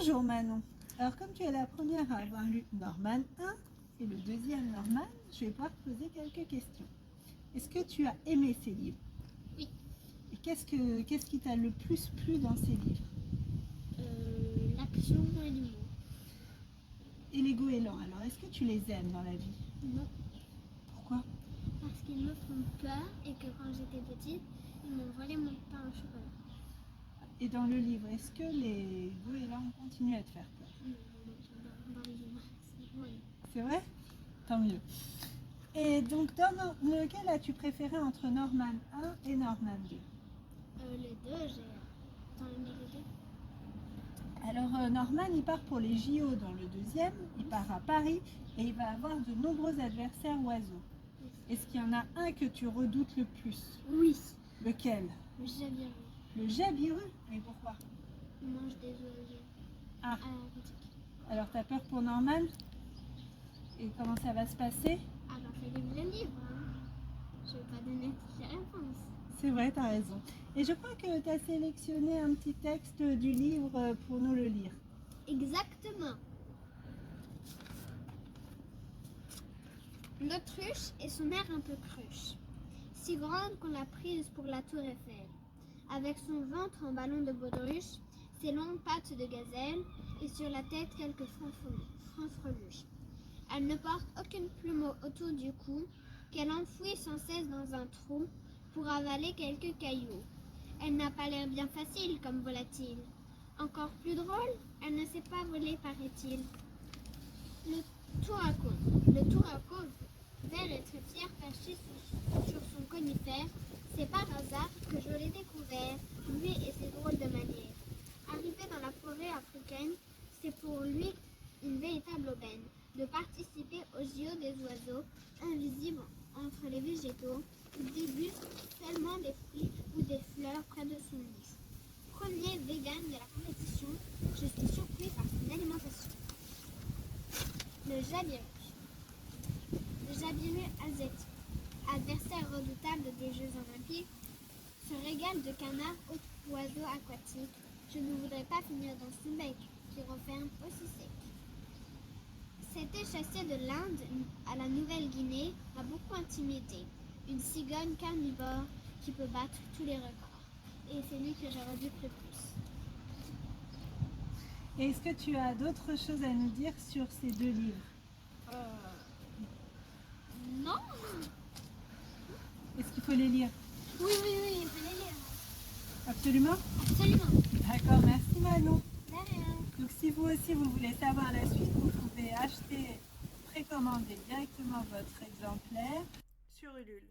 Bonjour Manon. Alors comme tu es la première à avoir lu Norman 1 et le deuxième Norman, je vais pouvoir te poser quelques questions. Est-ce que tu as aimé ces livres? Oui. Et qu'est-ce qui t'a le plus plu dans ces livres? L'action et l'humour. Et les goélands, alors est-ce que tu les aimes dans la vie? Non, Pourquoi? parce qu'ils me font peur et que quand j'étais petite, ils m'ont volé mon pain au chocolat. Et dans le livre, est-ce que les goélands continuent à te faire peur? Dans les livres, oui. C'est vrai? Tant mieux. Et donc, lequel as-tu préféré entre Norman 1 et Norman 2? Les deux, j'ai aimé les deux. Alors, Norman, il part pour les JO dans le deuxième, il part à Paris et il va avoir de nombreux adversaires oiseaux. Est-ce qu'il y en a un que tu redoutes le plus? Oui. Lequel? Le jabiru. Le jabiru? Mais pourquoi? Il mange des oiseaux. Ah, À la boutique. alors t'as peur pour Norman? Et comment ça va se passer? Ah bah fais lire le livre, hein. Je vais pas donner toutes les réponses. C'est vrai, t'as raison. Et je crois que tu as sélectionné un petit texte du livre pour nous le lire. Exactement. L'autruche et son air un peu cruche, si grande qu'on l'a prise pour la tour Eiffel, avec son ventre en ballon de baudruche, ses longues pattes de gazelle, et sur la tête quelques franfreluches. Elle ne porte aucune plume autour du cou, qu'elle enfouit sans cesse dans un trou pour avaler quelques cailloux. Elle n'a pas l'air bien facile comme volatile. Encore plus drôle, elle ne sait pas voler, paraît-il. Le touracon, vert et très fier, perché sur son conifère, c'est par hasard que je l'ai découvert, lui et ses drôles de manières. Arrivé dans la forêt africaine, c'est pour lui une véritable aubaine de participer aux JO des oiseaux, invisibles entre les végétaux, qui dégustent seulement des fruits ou des fleurs près de son nid. Premier vegan de la compétition, je suis surpris par son alimentation. Le jabiru. Le jabiru asiatique, adversaire redoutable des Jeux Olympiques, se régale de canards, autres oiseaux aquatiques. Je ne voudrais pas finir dans son bec, qui renferme aussi sec. Cet échassé de l'Inde à la Nouvelle-Guinée m'a beaucoup intimidé. Une cigogne carnivore qui peut battre tous les records. Et c'est lui que je redoute le plus. Et est-ce que tu as d'autres choses à nous dire sur ces deux livres? Non. Est-ce qu'il faut les lire? Oui, il faut les lire. Absolument? Absolument. D'accord, merci Manon. De rien. Donc si vous aussi vous voulez savoir la suite, vous pouvez acheter, précommander directement votre exemplaire sur Ulule.